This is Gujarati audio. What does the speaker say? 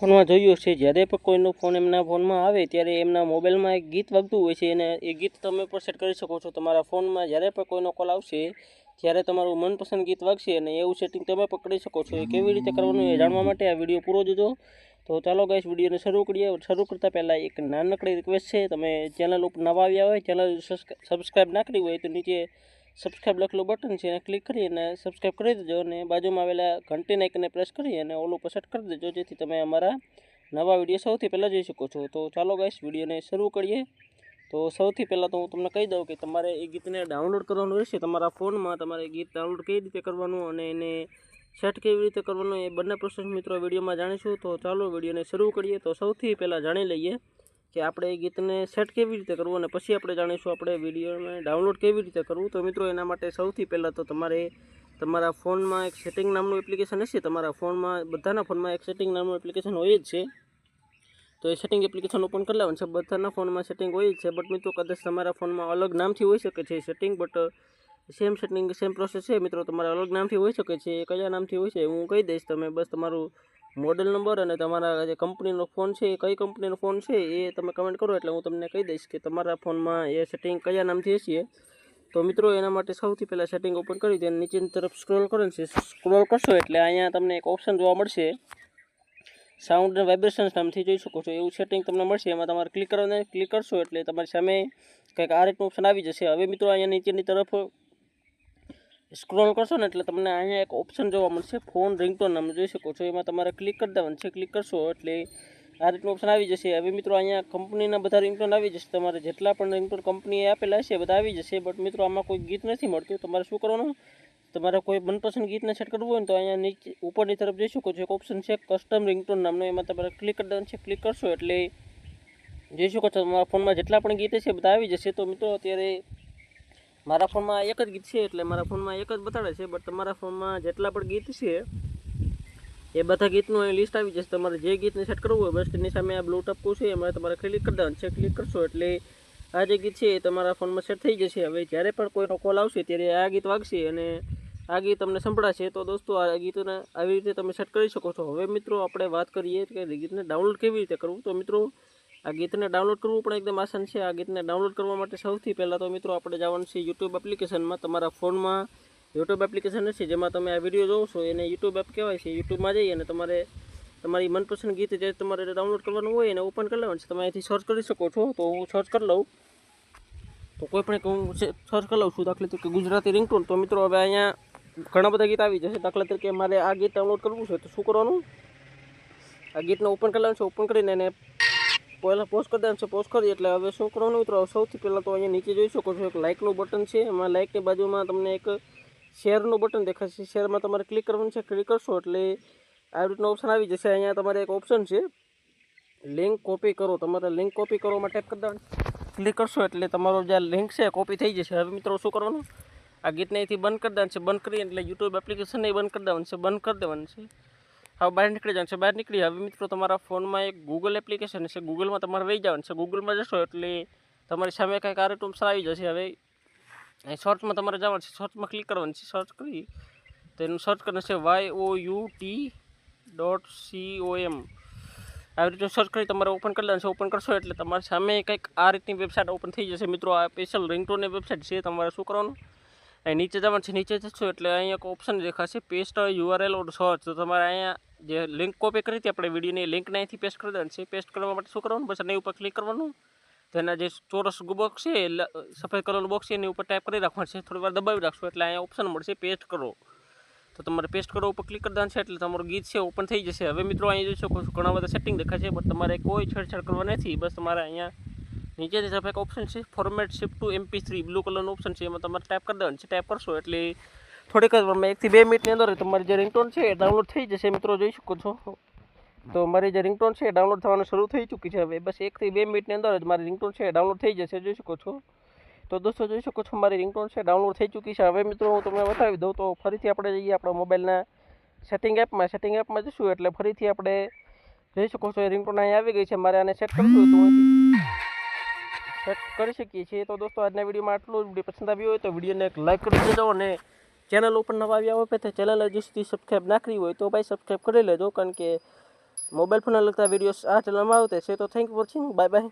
ફોનમાં જોયું છે જ્યારે પણ કોઈનો ફોન એમના ફોનમાં આવે ત્યારે એમના મોબાઈલમાં એક ગીત વાગતું હોય છે અને એ ગીત તમે પણ સેટ કરી શકો છો તમારા ફોનમાં. જ્યારે પણ કોઈનો કોલ આવશે ત્યારે તમારું મનપસંદ ગીત વાગશે અને એવું સેટિંગ તમે પણ કરી શકો છો. એ કેવી રીતે કરવાનું એ જાણવા માટે આ વિડીયો પૂરો જોજો. તો ચાલો ગાઈસ વિડીયોને શરૂ કરીએ. શરૂ કરતાં પહેલાં એક નાનકડી રિક્વેસ્ટ છે, તમે ચેનલ ઉપર નવા આવ્યા હોય, ચેનલ સબસ્ક્રાઈબ ના કરી હોય તો નીચે સબસ્ક્રાઈબ લખેલું બટન છે એને ક્લિક કરી અને સબસ્ક્રાઈબ કરી દેજો અને બાજુમાં આવેલા ઘંટીના આઇકનને પ્રેસ કરી અને ઓલ ઉપર સેટ કરી દેજો, જેથી તમે અમારા નવા વિડીયો સૌથી પહેલાં જોઈ શકો છો. તો ચાલો ગાઈસ વિડીયોને શરૂ કરીએ. તો સૌથી પહેલાં તો હું તમને કહી દઉં કે તમારે એ ગીતને ડાઉનલોડ કરવાનું રહેશે તમારા ફોનમાં. તમારે ગીત ડાઉનલોડ કેવી રીતે કરવાનું અને એને સેટ કેવી રીતે કરવાનું એ બંને પ્રોસેસ મિત્રો વિડીયોમાં જાણીશું. તો ચાલો વિડીયોને શરૂ કરીએ. તો સૌથી પહેલાં જાણી લઈએ કે આપણે એ ગીતને સેટ કેવી રીતે કરવું અને પછી આપણે જાણીશું આપણે વિડીયોને ડાઉનલોડ કેવી રીતે કરવું. તો મિત્રો એના માટે સૌથી પહેલાં તો તમારે તમારા ફોનમાં એક સેટિંગ નામનું એપ્લિકેશન હશે. તમારા ફોનમાં બધાના ફોનમાં એક સેટિંગ નામનું એપ્લિકેશન હોય જ છે. તો એ સેટિંગ એપ્લિકેશન ઓપન કરી લેવાનું છે. બધાના ફોનમાં સેટિંગ હોય જ છે, બટ મિત્રો કદાચ તમારા ફોનમાં અલગ નામથી હોઈ શકે છે setting, but same setting same process છે મિત્રો. તમારે અલગ નામથી હોઈ શકે છે. એ કયા નામથી હોય છે હું કહી દઈશ. તમે બસ તમારું મોડેલ નંબર અને તમારા જે કંપનીનો ફોન છે એ કઈ કંપનીનો ફોન છે એ તમે કમેન્ટ કરો એટલે હું તમને કહી દઈશ કે તમારા ફોનમાં એ સેટિંગ કયા નામથી હશે. તો મિત્રો એના માટે સૌથી પહેલાં સેટિંગ ઓપન કરી દે, નીચેની તરફ સ્ક્રોલ કરો છે. સ્ક્રોલ કરશો એટલે અહીંયા તમને એક ઓપ્શન જોવા મળશે, સાઉન્ડ અને વાઇબ્રેશન્સ નામથી જોઈ શકો છો. એવું સેટિંગ તમને મળશે. એમાં તમારે ક્લિક કરવાનું, ક્લિક કરશો એટલે તમારી સામે કંઈક આ રીતનું ઓપ્શન આવી જશે. હવે મિત્રો અહીંયા નીચેની તરફ સ્ક્રોલ કરશો ને એટલે તમને અહીંયા એક ઓપ્શન જોવા મળશે, ફોન રિંગટોન નામ જોઈ શકો છો. એમાં તમારે ક્લિક કરી દેવાનું છે. ક્લિક કરશો એટલે આ રીતનું ઓપ્શન આવી જશે. હવે મિત્રો અહીંયા કંપનીના બધા રિંગટોન આવી જશે. તમારે જેટલા પણ રિંગટોન કંપનીએ આપેલા હશે બધા આવી જશે. બટ મિત્રો આમાં કોઈ ગીત નથી મળતું. તમારે શું કરવાનું, તમારે કોઈ મનપસંદ ગીતને સેટ કરવું હોય ને તો અહીંયા નીચે ઉપરની તરફ જોઈ શકો છો એક ઓપ્શન છે કસ્ટમ રિંગટોન નામનો. એમાં તમારે ક્લિક કરી દેવાનું છે. ક્લિક કરશો એટલે જોઈ શકો છો તમારા ફોનમાં જેટલા પણ ગીત છે બધા આવી જશે. તો મિત્રો અત્યારે મારા ફોનમાં એક જ ગીત છે એટલે મારા ફોનમાં એક જ બતાડે છે, બટ તમારા ફોનમાં જેટલા પણ ગીત છે એ બધા ગીતનું અહીં લિસ્ટ આવી જશે. તમારે જે ગીતને સેટ કરવું હોય બસ એની સામે આ બ્લુ ટપકું છે એમાં તમારે ક્લિક કરી દેવાનું છે. ક્લિક કરશો એટલે આ જે ગીત છે એ તમારા ફોનમાં સેટ થઈ જશે. હવે જ્યારે પણ કોઈનો કોલ આવશે ત્યારે આ ગીત વાગશે અને આ ગીત તમને સંભળાશે. તો દોસ્તો આ ગીતને આવી રીતે તમે સેટ કરી શકો છો. હવે મિત્રો આપણે વાત કરીએ કે ગીતને ડાઉનલોડ કેવી રીતે કરવું. તો મિત્રો આ ગીતને ડાઉનલોડ કરવું પણ એકદમ આસાન છે. આ ગીતને ડાઉનલોડ કરવા માટે સૌથી પહેલાં તો મિત્રો આપણે જવાનું છે યુટ્યુબ એપ્લિકેશનમાં. તમારા ફોનમાં યુટ્યુબ એપ્લિકેશન હશે જેમાં તમે આ વિડીયો જોવો છો એને યુટ્યુબ એપ કહેવાય છે. યુટ્યુબમાં જઈ અને તમારે તમારી મનપસંદ ગીત જે તમારે ડાઉનલોડ કરવાનું હોય એને ઓપન કરી લેવાનું છે. તમે અહીંથી સર્ચ કરી શકો છો. તો હું સર્ચ કરી લઉં, તો કોઈ પણ હું સર્ચ કરી લઉં છું, દાખલા તરીકે ગુજરાતી રિંગટોન. તો મિત્રો હવે અહીંયા ઘણા બધા ગીત આવી જશે. દાખલા તરીકે મારે આ ગીત ડાઉનલોડ કરવું છે તો શું કરવાનું, આ ગીતને ઓપન કરી લેવાનું છે. ઓપન કરીને એને પહેલાં પોઝ કરી દેવાનું છે. પોઝ કરી એટલે હવે શું કરવાનું મિત્રો, સૌથી પહેલાં તો અહીંયા નીચે જોઈ શકો છો એક લાઇકનું બટન છે. એમાં લાઇકની બાજુમાં તમને એક શેરનું બટન દેખાશે. શેરમાં તમારે ક્લિક કરવાનું છે. ક્લિક કરશો એટલે આ રીતનો ઓપ્શન આવી જશે. અહીંયા તમારે એક ઓપ્શન છે લિંક કોપી કરો. તમારે લિંક કોપી કરવામાં ટેપ કરી દેવાનું. ક્લિક કરશો એટલે તમારો જે લિંક છે કોપી થઈ જશે. હવે મિત્રો શું કરવાનું, આ ગીતને અહીંથી બંધ કરી દેવાનું છે. બંધ કરી એટલે યુટ્યુબ એપ્લિકેશનને બંધ કરી દેવાનું છે. બંધ કરી દેવાનું છે. હવે બહાર નીકળી જવાનું છે. બહાર નીકળી હવે મિત્રો તમારા ફોનમાં એક ગૂગલ એપ્લિકેશન છે. ગૂગલમાં તમારે વહી જવાનું છે. ગૂગલમાં જશો એટલે તમારી સામે કંઈક આ રીતનું ઓપ્શન આવી જશે. હવે અહીં સર્ચમાં તમારે જવાનું છે. સર્ચમાં ક્લિક કરવાનું છે. સર્ચ કરી તો એનું સર્ચ કરવાનું છે YOUT.com. આવી રીતે સર્ચ કરી તમારે ઓપન કરી લેવાનું છે. ઓપન કરશો એટલે તમારી સામે કંઈક આ રીતની વેબસાઇટ ઓપન થઈ જશે. મિત્રો આ સ્પેશિયલ રિંગટોનની વેબસાઇટ છે. તમારે શું કરવાનું, અહીં નીચે જવાનું છે. નીચે જશો એટલે અહીંયા એક ઓપ્શન દેખાશે પેસ્ટ URL ઓર સર્ચ. તો તમારે અહીંયા જે લિંક કોપી કરી હતી આપણે વિડીયોની લિંકને અહીંથી પેસ્ટ કરી દેવાની છે. પેસ્ટ કરવા માટે શું કરવાનું, બસ એની ઉપર ક્લિક કરવાનું. તેના જે ચોરસ બોક્સ છે સફેદ કલરનું બોક્સ છે એની ઉપર ટાઈપ કરી રાખવાનું છે. થોડી વાર દબાવી રાખશો એટલે અહીંયા ઓપ્શન મળશે પેસ્ટ કરો. તો તમારે પેસ્ટ કરો ઉપર ક્લિક કરી દેવાનું છે એટલે તમારું ગીત છે ઓપન થઈ જશે. હવે મિત્રો અહીં જોઈ શકો છો ઘણા બધા સેટિંગ દેખાય છે, બટ તમારે કોઈ છેડછાડ કરવા નથી. બસ તમારે અહીંયા નીચેની તરફ એક ઓપ્શન છે format shift to MP3 blue કલરનું ઓપ્શન છે. એમાં તમારે ટાઈપ કરી દેવાનું છે. ટાઈપ કરશો એટલે થોડીક જ વારમાં 1 થી 2 મિનિટની અંદર તમારી જે રિંગટોન છે એ ડાઉનલોડ થઈ જશે. મિત્રો જોઈ શકો છો તો મારી જે રિંગટોન છે એ ડાઉનલોડ થવાનું શરૂ થઈ ચૂકી છે. હવે બસ 1 થી 2 મિનિટની અંદર જ મારી રિંગટોન છે એ ડાઉનલોડ થઈ જશે. જોઈ શકો છો. તો દોસ્તો જોઈ શકો છો મારી રિંગટોન છે ડાઉનલોડ થઈ ચૂકી છે. હવે મિત્રો હું તમને બતાવી દઉં. તો ફરીથી આપણે જઈએ આપણા મોબાઈલના સેટિંગ એપમાં. સેટિંગ એપમાં જશું એટલે ફરીથી આપણે જોઈ શકો છો એ રિંગટોન અહીં આવી ગઈ છે. મારે આને સેટ કરવું હોય તો સેટ કરી શકીએ છીએ. તો દોસ્તો આજના વિડીયોમાં આટલું જ. વિડીયો પસંદ આવ્યો હોય તો વિડીયોને એક લાઇક કરી દેજો અને ચેનલ ઉપર નવા આવ્યા હોય તો ચેનલ હજી સુધી સબસ્ક્રાઈબ ના કરી હોય તો ભાઈ સબસ્ક્રાઈબ કરી લેજો, કારણ કે મોબાઈલ ફોનને લગતા વિડીયોઝ આ ચેનલમાં આવતા છે. તો thank you for watching. Bye bye.